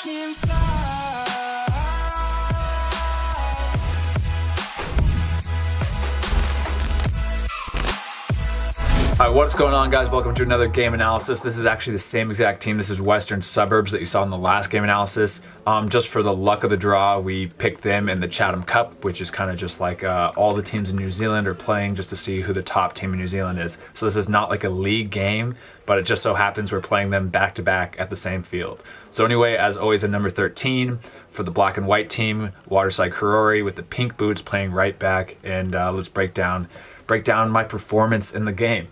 can fly. Alright, what's going on, guys? Welcome to another game analysis. This is actually the same exact team. This is Western Suburbs that you saw in the last game analysis. Just for the luck of the draw, we picked them in the Chatham Cup, which is kind of just like all the teams in New Zealand are playing just to see who the top team in New Zealand is. So this is not like a league game, but it just so happens we're playing them back to back at the same field. So anyway, as always, at number 13 for the black and white team, Waterside Karori with the pink boots playing right back, and let's break down my performance in the game.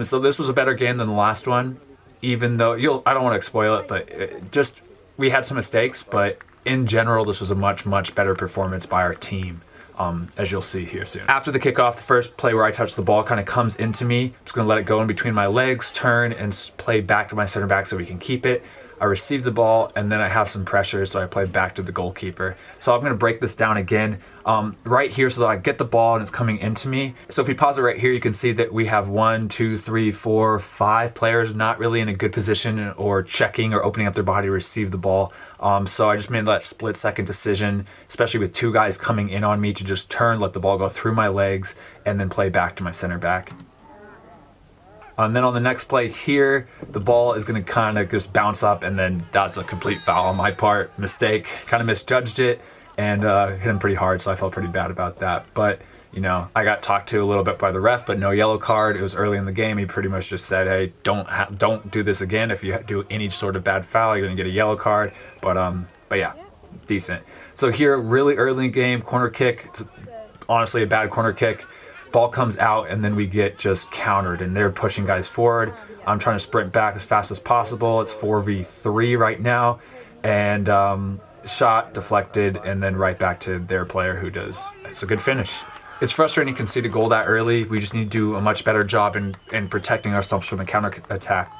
So this was a better game than the last one, even though I don't want to spoil it, but we had some mistakes, but in general, this was a much better performance by our team, as you'll see here soon. After the kickoff, the first play where I touch the ball kind of comes into me. I'm just going to let it go in between my legs, turn, and play back to my center back so we can keep it. I receive the ball, and then I have some pressure, so I play back to the goalkeeper. So I'm going to break this down again right here so that I get the ball and it's coming into me. So if we pause it right here, you can see that we have 1, 2, 3, 4, 5 players not really in a good position or checking or opening up their body to receive the ball. So I just made that split-second decision, especially with 2 guys coming in on me, to just turn, let the ball go through my legs, and then play back to my center back. And then on the next play here, the ball is going to kind of just bounce up, and then that's a complete foul on my part. Mistake. Kind of misjudged it and hit him pretty hard, so I felt pretty bad about that. But, you know, I got talked to a little bit by the ref, but no yellow card. It was early in the game. He pretty much just said, hey, don't do this again. If you do any sort of bad foul, you're going to get a yellow card. But yeah, decent. So here, really early in the game, corner kick. It's honestly a bad corner kick. Ball comes out, and then we get just countered, and they're pushing guys forward. I'm trying to sprint back as fast as possible. It's 4v3 right now, and shot deflected, and then right back to their player who does. It's a good finish. It's frustrating to concede a goal that early. We just need to do a much better job in protecting ourselves from a counter attack.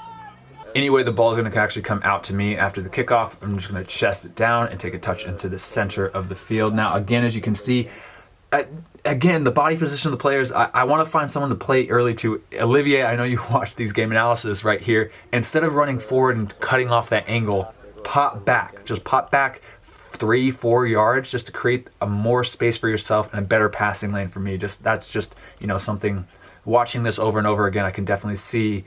Anyway, the ball is going to actually come out to me after the kickoff. I'm just going to chest it down and take a touch into the center of the field. Now, again, as you can see, again, the body position of the players, I want to find someone to play early to. Olivier, I know you watch these game analysis right here. Instead of running forward and cutting off that angle, pop back. Just pop back 3-4 yards just to create a more space for yourself and a better passing lane for me. That's just, you know, something. Watching this over and over again, I can definitely see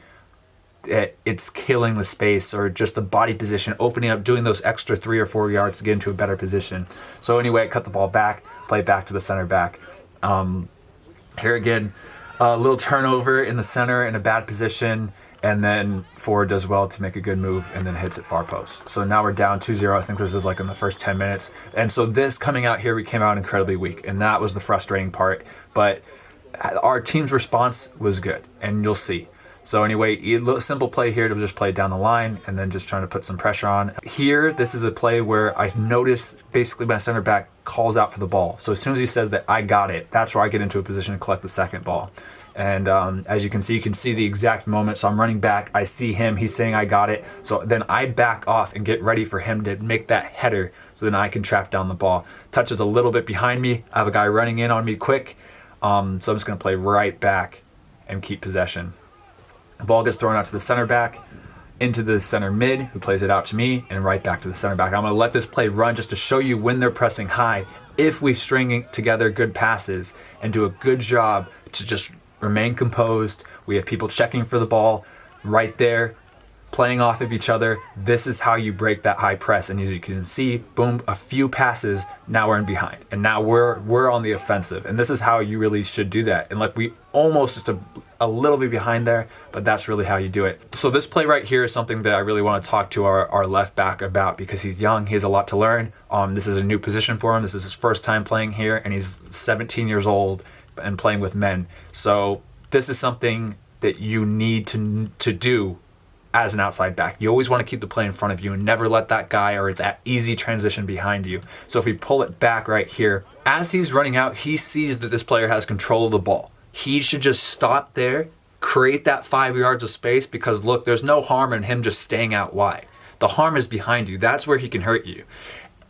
it's killing the space, or just the body position, opening up, doing those extra 3 or 4 yards to get into a better position. So anyway, I cut the ball back, play back to the center back. Here again, a little turnover in the center in a bad position, and then forward does well to make a good move and then hits it far post. So now we're down 2-0. I think this is like in the first 10 minutes. And so this coming out here, we came out incredibly weak, and that was the frustrating part. But our team's response was good, and you'll see. So anyway, simple play here to just play down the line and then just trying to put some pressure on. Here, this is a play where I notice basically my center back calls out for the ball. So as soon as he says that I got it, that's where I get into a position to collect the second ball. And as you can see the exact moment. So I'm running back, I see him, he's saying I got it. So then I back off and get ready for him to make that header so then I can trap down the ball. Touches a little bit behind me. I have a guy running in on me quick. So I'm just going to play right back and keep possession. The ball gets thrown out to the center back, into the center mid, who plays it out to me, and right back to the center back. I'm going to let this play run just to show you when they're pressing high. If we string together good passes and do a good job to just remain composed, we have people checking for the ball right there, playing off of each other. This is how you break that high press. And as you can see, boom, a few passes, now we're in behind. And now we're on the offensive. And this is how you really should do that. And like we almost just a little bit behind there, but that's really how you do it. So this play right here is something that I really want to talk to our left back about, because he's young, he has a lot to learn. This is a new position for him. This is his first time playing here, and he's 17 years old and playing with men. So this is something that you need to do as an outside back. You always want to keep the play in front of you and never let that guy or that easy transition behind you. So if we pull it back right here, as he's running out, he sees that this player has control of the ball. He should just stop there, create that 5 yards of space, because look, there's no harm in him just staying out wide. The harm is behind you. That's where he can hurt you.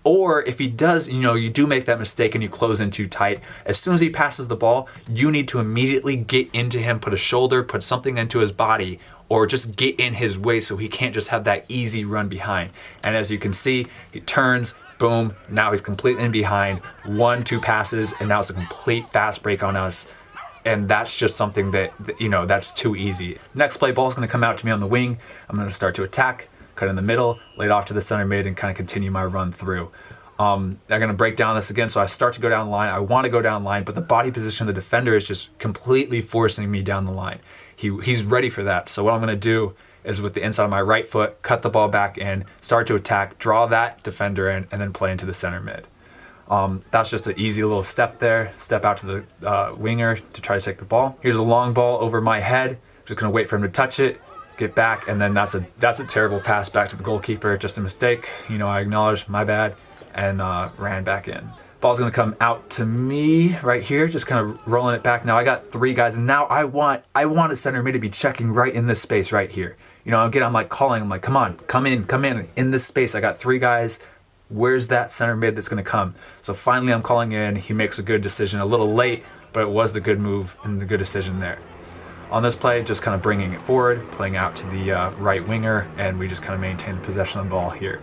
Or if he does, you do make that mistake and you close in too tight, as soon as he passes the ball, you need to immediately get into him, put a shoulder, put something into his body, or just get in his way so he can't just have that easy run behind. And as you can see, he turns, boom, now he's completely in behind, 1-2 passes, and now it's a complete fast break on us. And that's just something that, you know, that's too easy. Next play, ball's gonna come out to me on the wing. I'm gonna start to attack, cut in the middle, lay it off to the center mid, and kind of continue my run through. I'm gonna break down this again, so I start to go down the line. I wanna go down the line, but the body position of the defender is just completely forcing me down the line. He's ready for that. So what I'm gonna do is with the inside of my right foot, cut the ball back in, start to attack, draw that defender in, and then play into the center mid. That's just an easy little step there. Step out to the winger to try to take the ball. Here's a long ball over my head. Just gonna wait for him to touch it, get back, and then that's a terrible pass back to the goalkeeper. Just a mistake. You know, I acknowledge my bad and ran back in. Ball's gonna come out to me right here, just kind of rolling it back. Now I got 3 guys, and now I want a center mid to be checking right in this space right here. You know, again, I'm like calling, I'm like, come on, come in this space. I got 3 guys. Where's that center mid that's gonna come? So finally I'm calling in, he makes a good decision, a little late, but it was the good move and the good decision there. On this play, just kind of bringing it forward, playing out to the right winger, and we just kind of maintain possession of the ball here.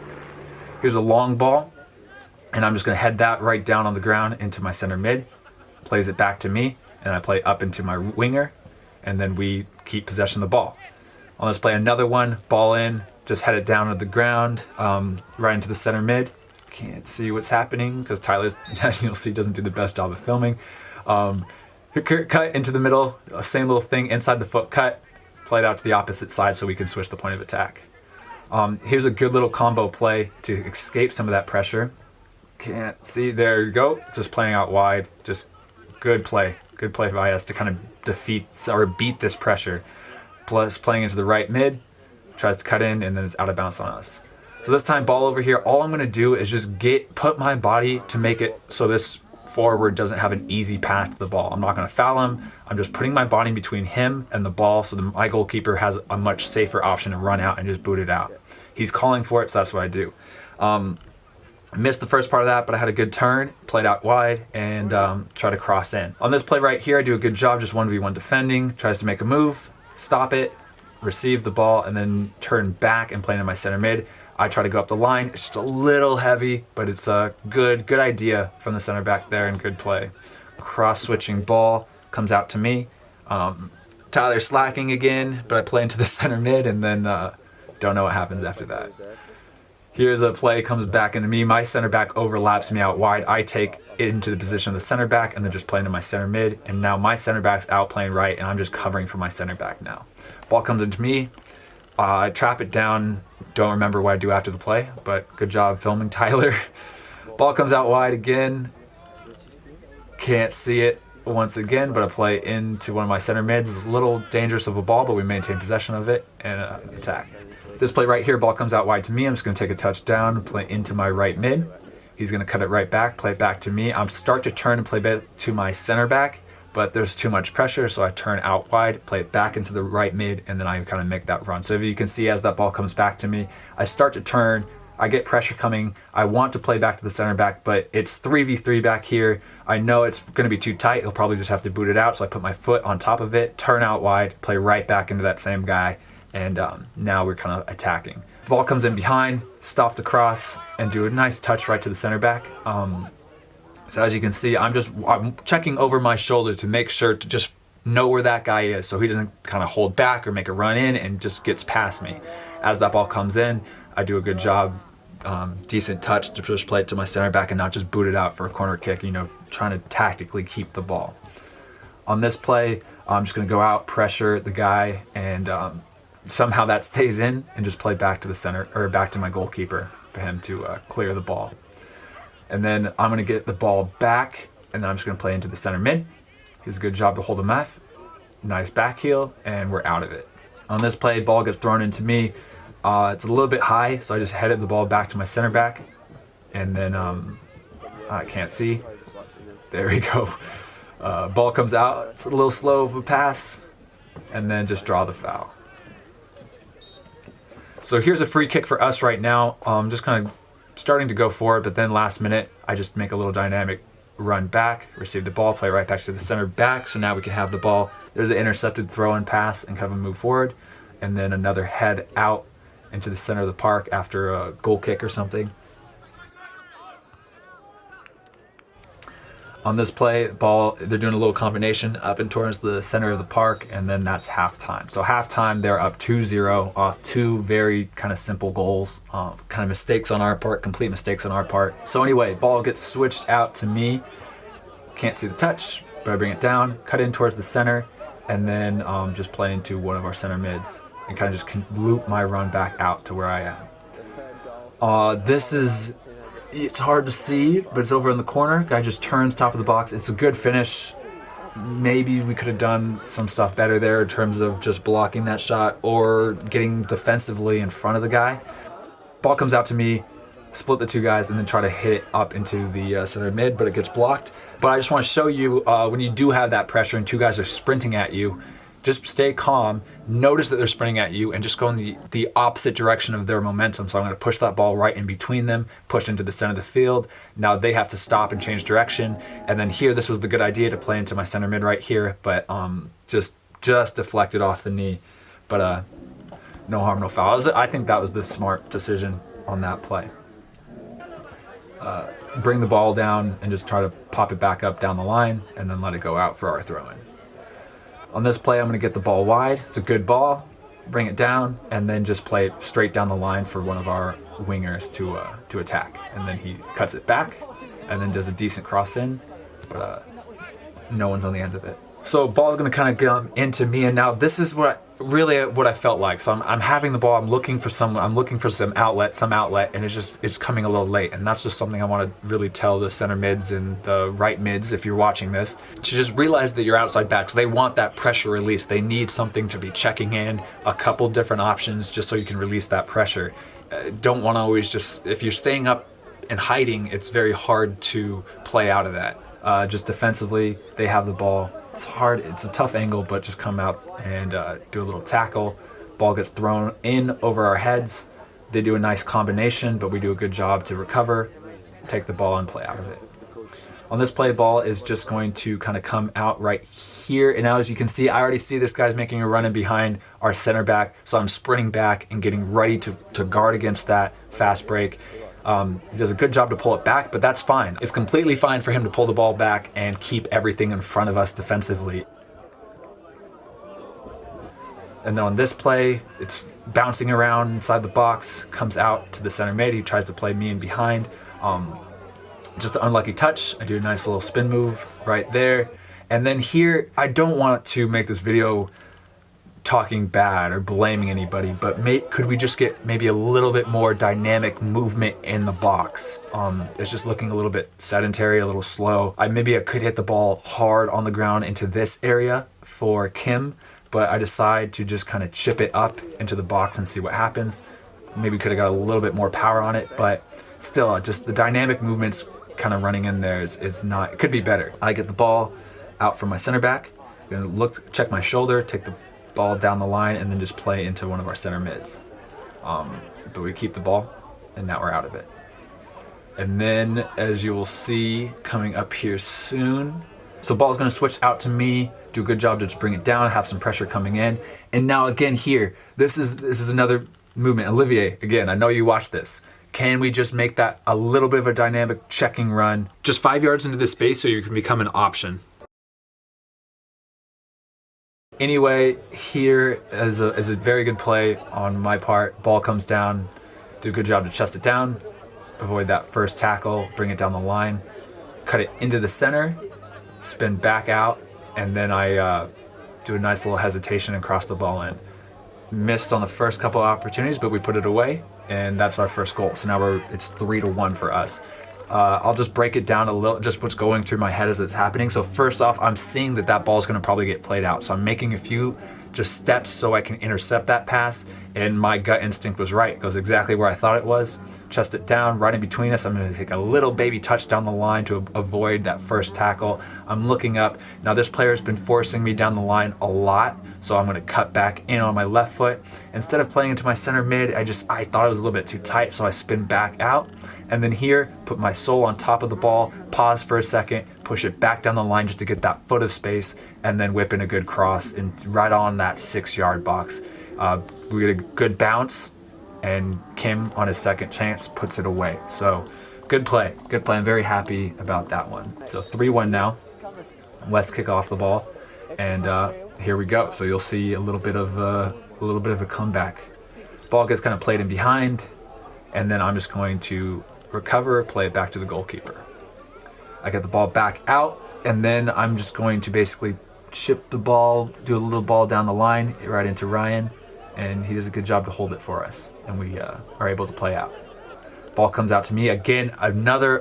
Here's a long ball, and I'm just gonna head that right down on the ground into my center mid, plays it back to me, and I play up into my winger, and then we keep possession of the ball. On this play, another one, ball in, just head it down to the ground, right into the center mid. Can't see what's happening because Tyler's, as you'll see, doesn't do the best job of filming. Cut into the middle, same little thing, inside the foot cut, played out to the opposite side so we can switch the point of attack. Here's a good little combo play to escape some of that pressure. Can't see, there you go, just playing out wide, just good play by us to kind of defeat or beat this pressure. Plus playing into the right mid, tries to cut in, and then it's out of bounds on us. So this time, ball over here, all I'm gonna do is just put my body to make it so this forward doesn't have an easy path to the ball. I'm not gonna foul him, I'm just putting my body between him and the ball so my goalkeeper has a much safer option to run out and just boot it out. He's calling for it, so that's what I do. Missed the first part of that, but I had a good turn, played out wide, and try to cross in. On this play right here, I do a good job just 1v1 defending, tries to make a move, stop it, receive the ball, and then turn back and play into my center mid. I try to go up the line. It's just a little heavy, but it's a good idea from the center back there and good play. Cross-switching ball comes out to me. Tyler slacking again, but I play into the center mid, and then don't know what happens after that. Here's a play, comes back into me. My center back overlaps me out wide. I take it into the position of the center back and then just play into my center mid. And now my center back's out playing right, and I'm just covering for my center back now. Ball comes into me. I trap it down. Don't remember what I do after the play, but good job filming, Tyler. Ball comes out wide again. Can't see it once again, but I play into one of my center mids. It's a little dangerous of a ball, but we maintain possession of it and attack. This play right here, ball comes out wide to me. I'm just going to take a touch down, play into my right mid. He's going to cut it right back, play it back to me. I'm start to turn and play back to my center back, but there's too much pressure, so I turn out wide, play it back into the right mid, and then I kind of make that run. So if you can see, as that ball comes back to me, I start to turn, I get pressure coming, I want to play back to the center back, but it's 3v3 back here. I know it's going to be too tight, he'll probably just have to boot it out, so I put my foot on top of it, turn out wide, play right back into that same guy, and now we're kind of attacking. The ball comes in behind, stop the cross, and do a nice touch right to the center back. So as you can see, I'm checking over my shoulder to make sure to just know where that guy is so he doesn't kind of hold back or make a run in and just gets past me. As that ball comes in, I do a good job, decent touch to just play it to my center back and not just boot it out for a corner kick, you know, trying to tactically keep the ball. On this play, I'm just going to go out, pressure the guy, and somehow that stays in and just play back to the center, or back to my goalkeeper for him to clear the ball. And then I'm going to get the ball back, and then I'm just going to play into the center mid. He does a good job to hold him off. Nice back heel, and we're out of it. On this play, ball gets thrown into me. It's a little bit high, so I just headed the ball back to my center back. And then I can't see. There we go. Ball comes out. It's a little slow of a pass, and then just draw the foul. So here's a free kick for us right now. Just kind of starting to go forward, but then last minute, I just make a little dynamic run back, receive the ball, play right back to the center back. So now we can have the ball. There's an intercepted throw and pass and kind of move forward. and then another head out into the center of the park after a goal kick or something. On this play, ball, they're doing a little combination up and towards the center of the park, and then that's halftime. So halftime, they're up 2-0 off two very kind of simple goals. Kind of mistakes on our part, complete mistakes on our part. So anyway, ball gets switched out to me. Can't see the touch, but I bring it down, cut in towards the center, and then just play into one of our center mids and kind of just loop my run back out to where I am. It's hard to see, but it's over in the corner. Guy just turns top of the box. It's a good finish. Maybe we could have done some stuff better there in terms of just blocking that shot or getting defensively in front of the guy. Ball comes out to me, split the two guys, and then try to hit it up into the center mid, but it gets blocked. But I just want to show you when you do have that pressure and two guys are sprinting at you, just stay calm, notice that they're sprinting at you, and just go in the opposite direction of their momentum. So I'm going to push that ball right in between them, push into the center of the field. Now they have to stop and change direction. And then here, this was the good idea to play into my center mid right here, but just deflected off the knee. But no harm, no foul. I think that was the smart decision on that play. Bring the ball down and just try to pop it back up down the line and then let it go out for our throw-in. On this play, I'm going to get the ball wide. It's a good ball. Bring it down, and then just play it straight down the line for one of our wingers to attack. And then he cuts it back, and then does a decent cross in, but no one's on the end of it. So ball's going to kind of come into me, and now this is what I felt like. So I'm having the ball. I'm looking for some outlet, and it's coming a little late. And that's just something I want to really tell the center mids and the right mids, if you're watching this, to just realize that you're outside backs. They want that pressure release. They need something to be checking in, a couple different options, just so you can release that pressure. Don't want to always just, if you're staying up and hiding, it's very hard to play out of that. Just defensively, they have the ball. It's hard, it's a tough angle, but just come out and do a little tackle. Ball gets thrown in over our heads. They do a nice combination, but we do a good job to recover, take the ball and play out of it. On this play, ball is just going to kind of come out right here. And now as you can see, I already see this guy's making a run in behind our center back. So I'm sprinting back and getting ready to guard against that fast break. He does a good job to pull it back, but that's fine. It's completely fine for him to pull the ball back and keep everything in front of us defensively. And then on this play, it's bouncing around inside the box, comes out to the center mid. He tries to play me in behind. Just an unlucky touch. I do a nice little spin move right there. And then here, I don't want to make this video talking bad or blaming anybody, but could we just get maybe a little bit more dynamic movement in the box? It's just looking a little bit sedentary, a little slow. Maybe I could hit the ball hard on the ground into this area for Kim, but I decide to just kind of chip it up into the box and see what happens. Maybe could have got a little bit more power on it, but still, just the dynamic movements kind of running in there is not, it could be better. I get the ball out from my center back, gonna check my shoulder, take the ball down the line, and then just play into one of our center mids. But we keep the ball, and now we're out of it. And then, as you will see coming up here soon, so ball's going to switch out to me, do a good job to just bring it down, have some pressure coming in. And now again here, this is another movement. Olivier, again, I know you watched this. Can we just make that a little bit of a dynamic checking run? Just 5 yards into this space so you can become an option. Anyway, here is a very good play on my part. Ball comes down, do a good job to chest it down, avoid that first tackle, bring it down the line, cut it into the center, spin back out, and then I do a nice little hesitation and cross the ball in. Missed on the first couple of opportunities, but we put it away, and that's our first goal. So now it's 3-1 for us. I'll just break it down a little, just what's going through my head as it's happening. So first off, I'm seeing that ball is going to probably get played out. So I'm making a few just steps so I can intercept that pass, and my gut instinct was right. It goes exactly where I thought it was. Chest it down, right in between us. I'm going to take a little baby touch down the line to avoid that first tackle. I'm looking up. Now this player has been forcing me down the line a lot, so I'm going to cut back in on my left foot. Instead of playing into my center mid, I thought it was a little bit too tight, so I spin back out. And then here, put my sole on top of the ball, pause for a second, push it back down the line just to get that foot of space, and then whip in a good cross and right on that 6-yard box. We get a good bounce, and Kim on his second chance puts it away. So good play. I'm very happy about that one. So 3-1 now. West kick off the ball, and here we go. So you'll see a little bit of a comeback. Ball gets kind of played in behind, and then I'm just going to recover, play it back to the goalkeeper. I get the ball back out, and then I'm just going to basically chip the ball, do a little ball down the line, right into Ryan, and he does a good job to hold it for us, and we are able to play out. Ball comes out to me. Again, a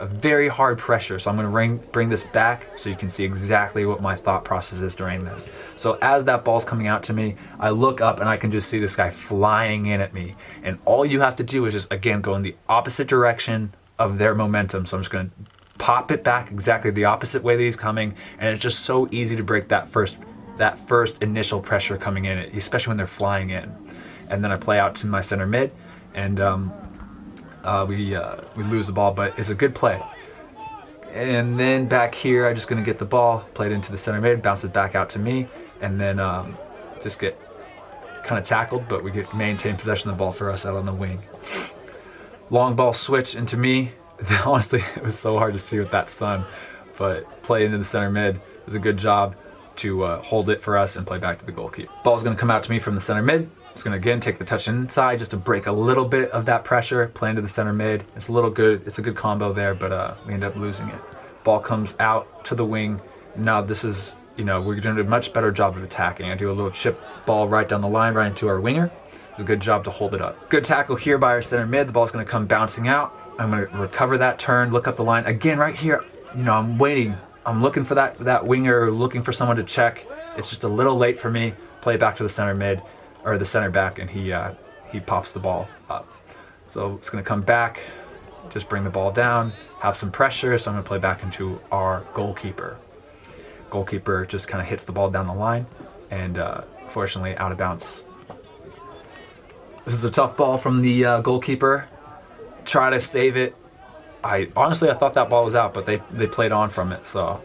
very hard pressure, so I'm going to bring this back so you can see exactly what my thought process is during this. So as that ball's coming out to me, I look up and I can just see this guy flying in at me, and all you have to do is just, again, go in the opposite direction of their momentum. So I'm just going to pop it back exactly the opposite way that he's coming, and it's just so easy to break that first initial pressure coming in, especially when they're flying in. And then I play out to my center mid, and we lose the ball, but it's a good play. And then back here, I'm just going to get the ball, play it into the center mid, bounce it back out to me, and then just get kind of tackled, but we get maintain possession of the ball for us out on the wing. Long ball switch into me. Honestly, it was so hard to see with that sun, but play into the center mid was a good job to hold it for us and play back to the goalkeeper. Ball's going to come out to me from the center mid. It's going to again take the touch inside just to break a little bit of that pressure, play into the center mid. It's a good combo there, but we end up losing it. Ball comes out to the wing. Now this is, we're doing a much better job of attacking. I do a little chip ball right down the line, right into our winger. It's a good job to hold it up. Good tackle here by our center mid. The ball's going to come bouncing out. I'm going to recover that turn, look up the line. Again, right here, I'm waiting. I'm looking for that winger, looking for someone to check. It's just a little late for me. Play it back to the center mid, or the center back, and he pops the ball up. So it's going to come back, just bring the ball down, have some pressure, so I'm going to play back into our goalkeeper. Goalkeeper just kind of hits the ball down the line, and fortunately out of bounds. This is a tough ball from the goalkeeper. Try to save it. I thought that ball was out, but they played on from it, so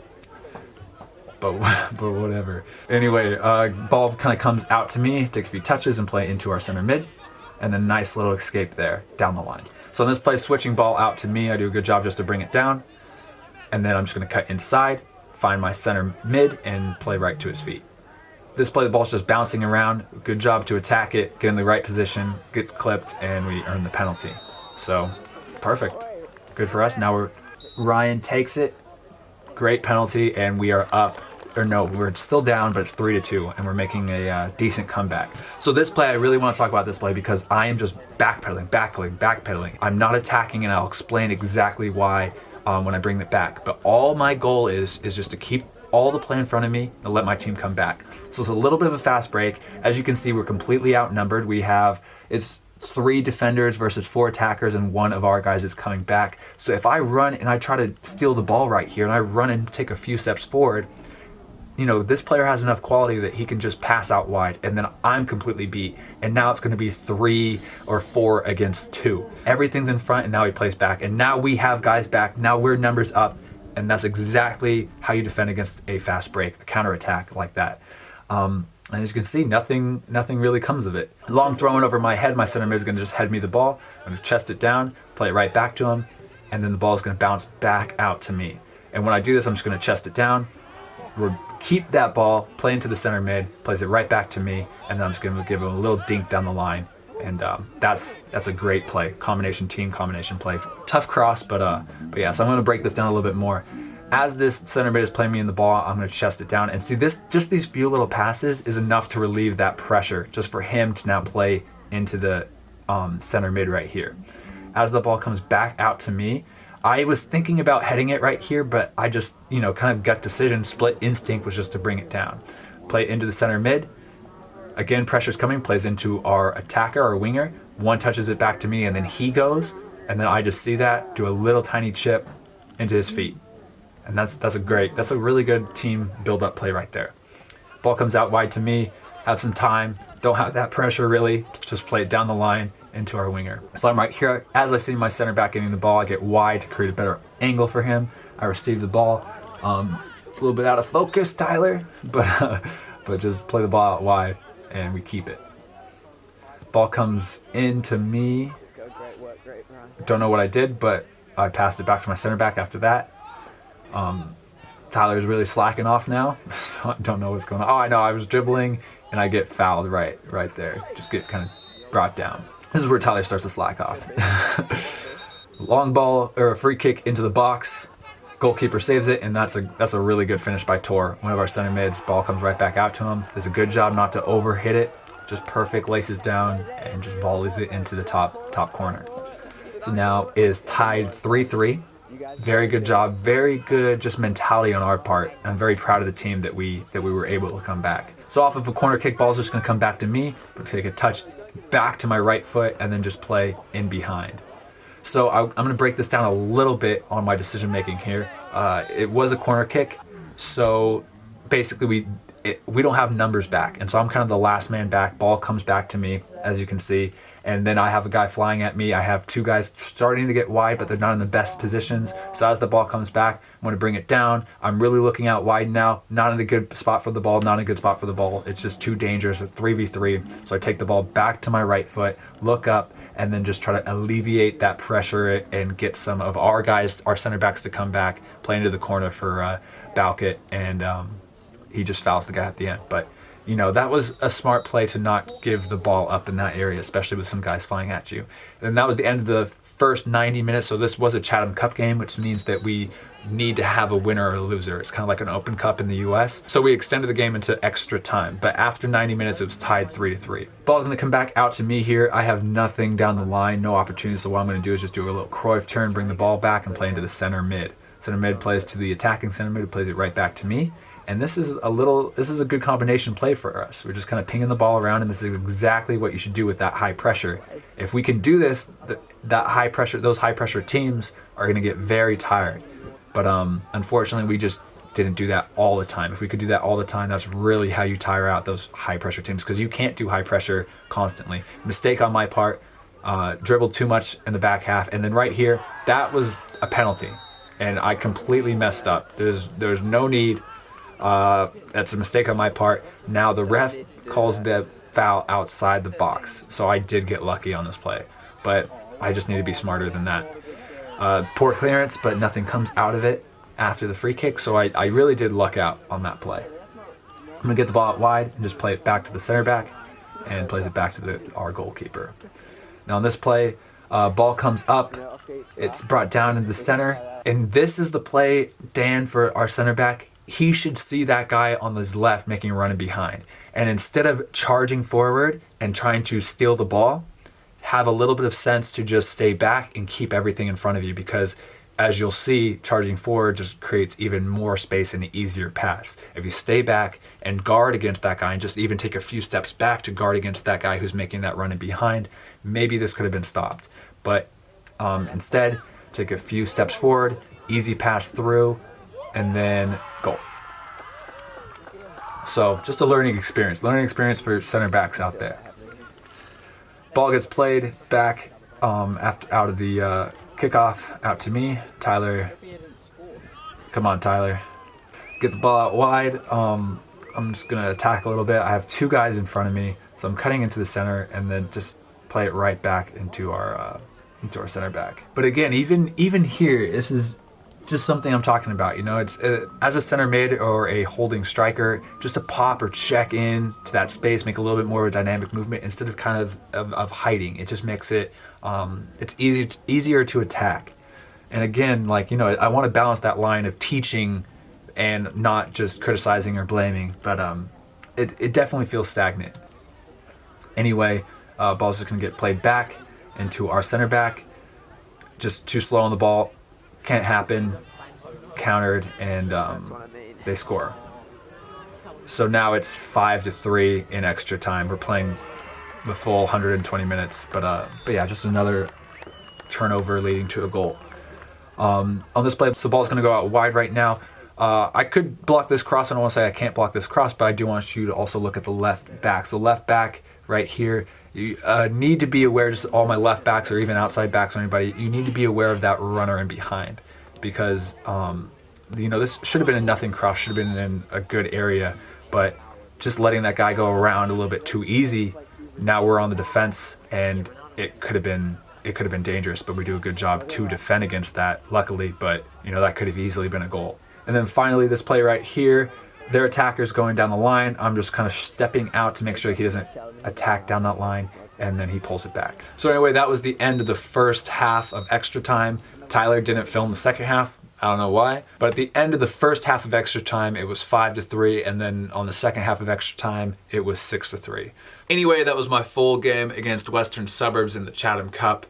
but whatever. Anyway, ball kind of comes out to me, take a few touches and play into our center mid, and then nice little escape there down the line. So in this play, switching ball out to me, I do a good job just to bring it down, and then I'm just going to cut inside, find my center mid, and play right to his feet. This play, the ball's just bouncing around. Good job to attack it, get in the right position, gets clipped, and we earn the penalty. So, perfect. Good for us. Now Ryan takes it. Great penalty, and we are up. Or no, we're still down, but it's 3-2, and we're making a decent comeback. So this play, I really want to talk about this play because I am just backpedaling. I'm not attacking, and I'll explain exactly why when I bring it back. But all my goal is just to keep all the play in front of me and let my team come back. So it's a little bit of a fast break. As you can see, we're completely outnumbered. It's 3 defenders versus 4 attackers, and 1 of our guys is coming back. So if I run and I try to steal the ball right here and I run and take a few steps forward, this player has enough quality that he can just pass out wide, and then I'm completely beat. And now it's going to be 3 or 4 against 2. Everything's in front, and now he plays back. And now we have guys back. Now we're numbers up, and that's exactly how you defend against a fast break, a counterattack like that. And as you can see, nothing really comes of it. Long throwing over my head, my center mid is going to just head me the ball. I'm going to chest it down, play it right back to him, and then the ball is going to bounce back out to me. And when I do this, I'm just going to chest it down, keep that ball, play into the center mid, plays it right back to me, and then I'm just going to give him a little dink down the line. And that's a great play. Combination play. Tough cross, but yeah, so I'm going to break this down a little bit more. As this center mid is playing me in the ball, I'm going to chest it down. And see, just these few little passes is enough to relieve that pressure, just for him to now play into the center mid right here. As the ball comes back out to me, I was thinking about heading it right here, but I just, kind of gut decision, split instinct was just to bring it down. Play it into the center mid. Again, pressure's coming, plays into our attacker, our winger. 1 touches it back to me, and then he goes. And then I just see that, do a little tiny chip into his feet. And that's a really good team build-up play right there. Ball comes out wide to me, have some time, don't have that pressure really, just play it down the line into our winger. So I'm right here. As I see my center back getting the ball, I get wide to create a better angle for him. I receive the ball. It's a little bit out of focus, Tyler, but just play the ball out wide and we keep it. Ball comes into me. Don't know what I did, but I passed it back to my center back after that. Tyler's really slacking off now, so I don't know what's going on. Oh, I know, I was dribbling and I get fouled right there. Just get kind of brought down. This is where Tyler starts to slack off. Long ball, or a free kick into the box. Goalkeeper saves it, and that's a really good finish by Tor, one of our center mids. Ball comes right back out to him. Does a good job not to overhit it. Just perfect, laces down, and just volleys it into the top corner. So now it is tied 3-3. Very good job, very good just mentality on our part. I'm very proud of the team that we were able to come back. So off of a corner kick, ball's just gonna come back to me. I'm gonna take a touch back to my right foot and then just play in behind. So I'm gonna break this down a little bit on my decision making here. It was a corner kick, so basically we don't have numbers back, and so I'm kind of the last man back. Ball comes back to me, as you can see, and then I have a guy flying at me. I have two guys starting to get wide, but they're not in the best positions. So as the ball comes back, I'm going to bring it down. I'm really looking out wide now. Not in a good spot for the ball. Not in a good spot for the ball. It's just too dangerous. It's 3v3. So I take the ball back to my right foot, look up, and then just try to alleviate that pressure and get some of our guys, our center backs, to come back, play into the corner for Balkett, and he just fouls the guy at the end. But you know, that was a smart play to not give the ball up in that area, especially with some guys flying at you. And that was the end of the first 90 minutes. So this was a Chatham Cup game, which means that we need to have a winner or a loser. It's kind of like an open cup in the US. So we extended the game into extra time. But after 90 minutes, it was tied 3-3. Ball's going to come back out to me here. I have nothing down the line, no opportunity. So what I'm going to do is just do a little Cruyff turn, bring the ball back, and play into the center mid. Center mid plays to the attacking center mid, who plays it right back to me. And this is a good combination play for us. We're just kind of pinging the ball around, and this is exactly what you should do with that high pressure. If we can do this, those high pressure teams are going to get very tired. But unfortunately, we just didn't do that all the time. If we could do that all the time, that's really how you tire out those high pressure teams, because you can't do high pressure constantly. Mistake on my part, dribbled too much in the back half, and then right here, that was a penalty, and I completely messed up. There's no need. That's a mistake on my part. Now the ref calls the foul outside the box, so I did get lucky on this play, but I just need to be smarter than that. Poor clearance, but nothing comes out of it after the free kick, so I really did luck out on that play. I'm gonna get the ball out wide and just play it back to the center back, and plays it back to our goalkeeper. Now on this play, ball comes up, it's brought down in the center, and this is the play, Dan, for our center back. He should see that guy on his left making a run in behind. And instead of charging forward and trying to steal the ball, have a little bit of sense to just stay back and keep everything in front of you, because as you'll see, charging forward just creates even more space and an easier pass. If you stay back and guard against that guy and just even take a few steps back to guard against that guy who's making that run in behind, maybe this could have been stopped. But instead, take a few steps forward, easy pass through, and then goal. So just a learning experience for center backs out there. Ball gets played back out of the kickoff out to me. Tyler, come on Tyler, get the ball out wide. I'm just gonna attack a little bit. I have two guys in front of me, so I'm cutting into the center and then just play it right back into our center back. But again, even here, this is just something I'm talking about. You know, it's as a center mid or a holding striker, just to pop or check in to that space, make a little bit more of a dynamic movement instead of kind of hiding. It just makes it it's easier to attack. And again, like, you know, I want to balance that line of teaching and not just criticizing or blaming, but it definitely feels stagnant. Anyway, ball's just gonna get played back into our center back. Just too slow on the ball. Can't happen, countered, and they score. So now it's 5-3 in extra time. We're playing the full 120 minutes, but yeah, just another turnover leading to a goal. On this play, the ball's going to go out wide right now. I could block this cross. I don't want to say I can't block this cross, but I do want you to also look at the left back. So left back right here, you need to be aware, just all my left backs or even outside backs or anybody, you need to be aware of that runner in behind, because you know, this should have been a nothing cross, should have been in a good area, but just letting that guy go around a little bit too easy Now we're on the defense, and it could have been dangerous, but we do a good job to defend against that, luckily. But you know, that could have easily been a goal. And then finally, this play right here, their attacker's going down the line. I'm just kind of stepping out to make sure he doesn't attack down that line, and then he pulls it back. So anyway, that was the end of the first half of extra time. Tyler didn't film the second half. I don't know why, but at the end of the first half of extra time, it was 5-3, and then on the second half of extra time, it was 6-3. Anyway, that was my full game against Western Suburbs in the Chatham Cup.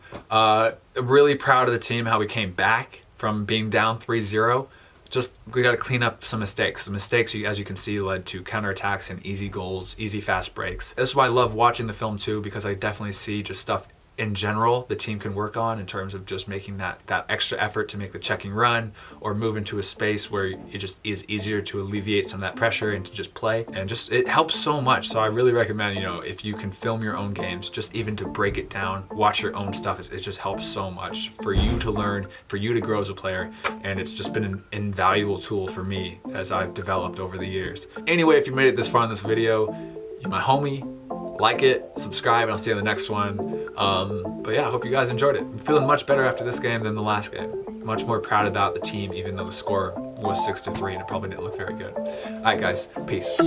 Really proud of the team, how we came back from being down 3-0. Just, we got to clean up some mistakes. The mistakes, as you can see, led to counterattacks and easy goals, easy fast breaks. This is why I love watching the film too, because I definitely see just stuff in general the team can work on in terms of just making that extra effort to make the checking run, or move into a space where it just is easier to alleviate some of that pressure and to just play. And just, it helps so much. So I really recommend, you know, if you can film your own games, just even to break it down, watch your own stuff, it just helps so much for you to learn, for you to grow as a player. And it's just been an invaluable tool for me as I've developed over the years. Anyway, if you made it this far in this video, you're my homie. Like it, subscribe, and I'll see you in the next one. But yeah, I hope you guys enjoyed it. I'm feeling much better after this game than the last game. Much more proud about the team, even though the score was 6-3 and it probably didn't look very good. All right, guys, peace.